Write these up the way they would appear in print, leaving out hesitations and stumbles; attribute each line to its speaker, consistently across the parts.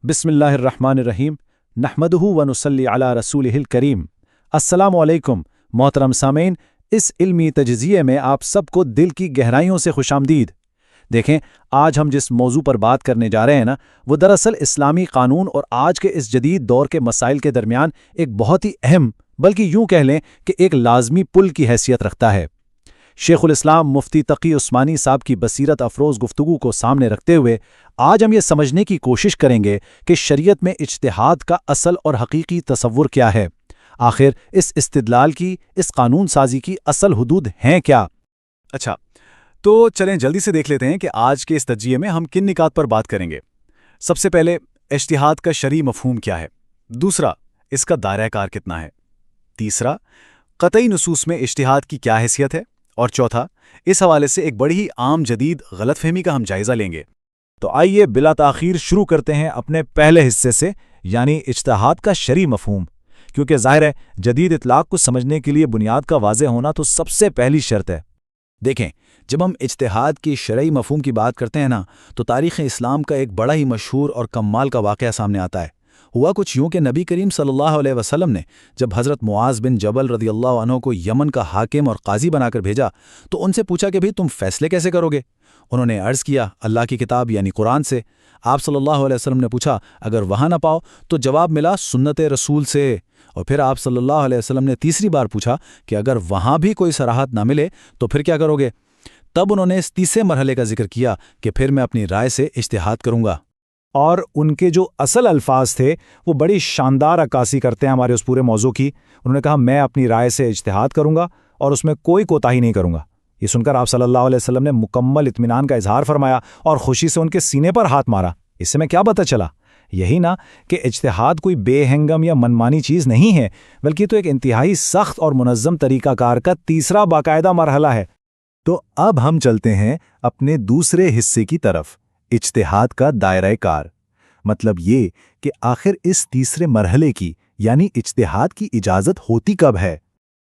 Speaker 1: بسم اللہ الرحمن الرحیم نحمدہ ونصلی علی رسولہ الکریم۔ السلام علیکم محترم سامعین، اس علمی تجزیے میں آپ سب کو دل کی گہرائیوں سے خوش آمدید۔ دیکھیں، آج ہم جس موضوع پر بات کرنے جا رہے ہیں وہ دراصل اسلامی قانون اور آج کے اس جدید دور کے مسائل کے درمیان ایک بہت ہی اہم، بلکہ یوں کہہ لیں کہ ایک لازمی پل کی حیثیت رکھتا ہے۔ شیخ الاسلام مفتی تقی عثمانی صاحب کی بصیرت افروز گفتگو کو سامنے رکھتے ہوئے آج ہم یہ سمجھنے کی کوشش کریں گے کہ شریعت میں اجتہاد کا اصل اور حقیقی تصور کیا ہے، آخر اس استدلال کی، اس قانون سازی کی اصل حدود ہیں کیا۔
Speaker 2: اچھا، تو چلیں جلدی سے دیکھ لیتے ہیں کہ آج کے اس تجزیے میں ہم کن نکات پر بات کریں گے۔ سب سے پہلے اجتہاد کا شرعی مفہوم کیا ہے، دوسرا اس کا دائرہ کار کتنا ہے، تیسرا قطعی نصوص میں اجتہاد کی کیا حیثیت ہے، اور چوتھا اس حوالے سے ایک بڑی ہی عام جدید غلط فہمی کا ہم جائزہ لیں گے۔
Speaker 1: تو آئیے بلا تاخیر شروع کرتے ہیں اپنے پہلے حصے سے، یعنی اجتہاد کا شرعی مفہوم، کیونکہ ظاہر ہے جدید اطلاق کو سمجھنے کے لیے بنیاد کا واضح ہونا تو سب سے پہلی شرط ہے۔
Speaker 3: دیکھیں، جب ہم اجتہاد کی شرعی مفہوم کی بات کرتے ہیں تو تاریخ اسلام کا ایک بڑا ہی مشہور اور کمال کا واقعہ سامنے آتا ہے۔ ہوا کچھ یوں کہ نبی کریم صلی اللہ علیہ وسلم نے جب حضرت معاذ بن جبل رضی اللہ عنہ کو یمن کا حاکم اور قاضی بنا کر بھیجا تو ان سے پوچھا کہ تم فیصلے کیسے کرو گے؟ انہوں نے عرض کیا اللہ کی کتاب یعنی قرآن سے۔ آپ صلی اللہ علیہ وسلم نے پوچھا اگر وہاں نہ پاؤ تو جواب ملا سنت رسول سے، اور پھر آپ صلی اللہ علیہ وسلم نے تیسری بار پوچھا کہ اگر وہاں بھی کوئی صراحت نہ ملے تو پھر کیا کرو گے؟ تب انہوں نے اس تیسرے مرحلے کا ذکر کیا کہ پھر میں اپنی رائے سے اجتہاد کروں گا۔
Speaker 1: اور ان کے جو اصل الفاظ تھے وہ بڑی شاندار عکاسی کرتے ہیں ہمارے اس پورے موضوع کی۔ انہوں نے کہا میں اپنی رائے سے اجتہاد کروں گا اور اس میں کوئی کوتاہی نہیں کروں گا۔ یہ سن کر آپ صلی اللہ علیہ وسلم نے مکمل اطمینان کا اظہار فرمایا اور خوشی سے ان کے سینے پر ہاتھ مارا۔ اس سے میں کیا پتہ چلا؟ یہی نا کہ اجتہاد کوئی بے ہنگم یا منمانی چیز نہیں ہے، بلکہ تو ایک انتہائی سخت اور منظم طریقہ کار کا تیسرا باقاعدہ مرحلہ ہے۔
Speaker 2: تو اب ہم چلتے ہیں اپنے دوسرے حصے کی طرف، اجتہاد کا دائرہ کار۔ مطلب یہ کہ آخر اس تیسرے مرحلے کی یعنی اجتہاد کی اجازت ہوتی کب ہے؟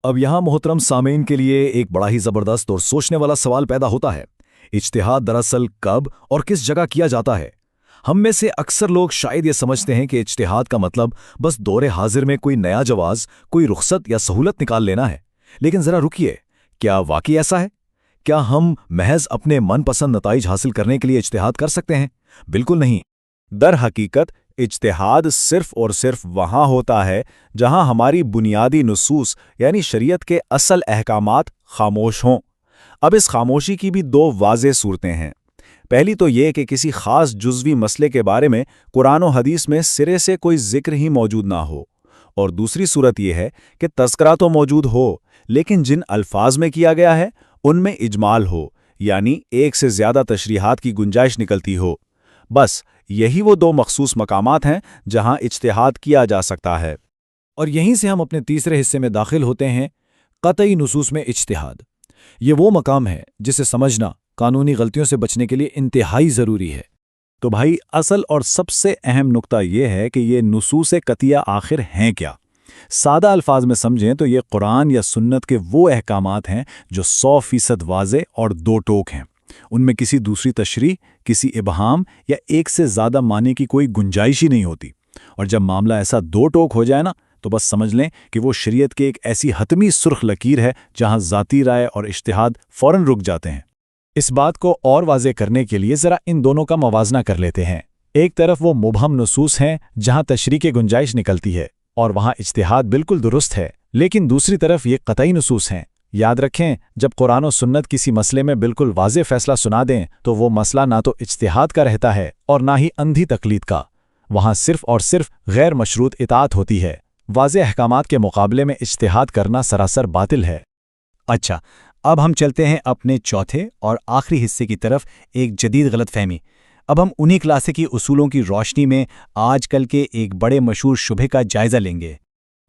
Speaker 2: اب یہاں محترم سامعین کے لیے ایک بڑا ہی زبردست اور سوچنے والا سوال پیدا ہوتا ہے، اجتہاد دراصل کب اور کس جگہ کیا جاتا ہے؟ ہم میں سے اکثر لوگ شاید یہ سمجھتے ہیں کہ اجتہاد کا مطلب بس دور حاضر میں کوئی نیا جواز، کوئی رخصت یا سہولت نکال لینا ہے۔ لیکن ذرا رکیے، کیا واقعی ایسا ہے؟ کیا ہم محض اپنے من پسند نتائج حاصل کرنے کے لیے اجتہاد کر سکتے ہیں؟ بالکل نہیں۔ در حقیقت اجتہاد صرف اور صرف وہاں ہوتا ہے جہاں ہماری بنیادی نصوص یعنی شریعت کے اصل احکامات خاموش ہوں۔ اب اس خاموشی کی بھی دو واضح صورتیں ہیں۔ پہلی تو یہ کہ کسی خاص جزوی مسئلے کے بارے میں قرآن و حدیث میں سرے سے کوئی ذکر ہی موجود نہ ہو، اور دوسری صورت یہ ہے کہ تذکرہ تو موجود ہو لیکن جن الفاظ میں کیا گیا ہے ان میں اجمال ہو، یعنی ایک سے زیادہ تشریحات کی گنجائش نکلتی ہو۔ بس یہی وہ دو مخصوص مقامات ہیں جہاں اجتہاد کیا جا سکتا ہے۔
Speaker 1: اور یہیں سے ہم اپنے تیسرے حصے میں داخل ہوتے ہیں، قطعی نصوص میں اجتہاد۔ یہ وہ مقام ہے جسے سمجھنا قانونی غلطیوں سے بچنے کے لیے انتہائی ضروری ہے۔
Speaker 2: تو بھائی، اصل اور سب سے اہم نقطہ یہ ہے کہ یہ نصوص قطعیہ آخر ہیں کیا؟ سادہ الفاظ میں سمجھیں تو یہ قرآن یا سنت کے وہ احکامات ہیں جو 100% واضح اور دو ٹوک ہیں۔ ان میں کسی دوسری تشریح، کسی ابہام یا ایک سے زیادہ معنی کی کوئی گنجائش ہی نہیں ہوتی۔ اور جب معاملہ ایسا دو ٹوک ہو جائے تو بس سمجھ لیں کہ وہ شریعت کے ایک ایسی حتمی سرخ لکیر ہے جہاں ذاتی رائے اور اجتہاد فوراً رک جاتے ہیں۔
Speaker 1: اس بات کو اور واضح کرنے کے لیے ذرا ان دونوں کا موازنہ کر لیتے ہیں۔ ایک طرف وہ مبہم نصوص ہیں جہاں تشریح کی گنجائش نکلتی ہے اور وہاں اجتہاد بالکل درست ہے، لیکن دوسری طرف یہ قطعی نصوص ہیں۔ یاد رکھیں، جب قرآن و سنت کسی مسئلے میں بالکل واضح فیصلہ سنا دیں تو وہ مسئلہ نہ تو اجتہاد کا رہتا ہے اور نہ ہی اندھی تقلید کا۔ وہاں صرف اور صرف غیر مشروط اطاعت ہوتی ہے۔ واضح احکامات کے مقابلے میں اجتہاد کرنا سراسر باطل ہے۔
Speaker 3: اچھا، اب ہم چلتے ہیں اپنے چوتھے اور آخری حصے کی طرف، ایک جدید غلط فہمی۔ اب ہم انہی کلاسیکی اصولوں کی روشنی میں آج کل کے ایک بڑے مشہور شبہے کا جائزہ لیں گے،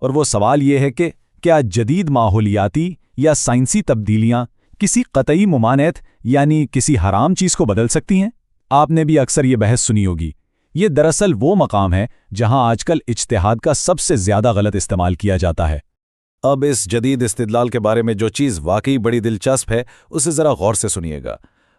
Speaker 1: اور وہ سوال یہ ہے کہ کیا جدید ماحولیاتی یا سائنسی تبدیلیاں کسی قطعی ممانعت یعنی کسی حرام چیز کو بدل سکتی ہیں؟ آپ نے بھی اکثر یہ بحث سنی ہوگی۔ یہ دراصل وہ مقام ہے جہاں آج کل اجتہاد کا سب سے زیادہ غلط استعمال کیا جاتا ہے۔
Speaker 2: اب اس جدید استدلال کے بارے میں جو چیز واقعی بڑی دلچسپ ہے اسے ذرا غور سے سنیے گا۔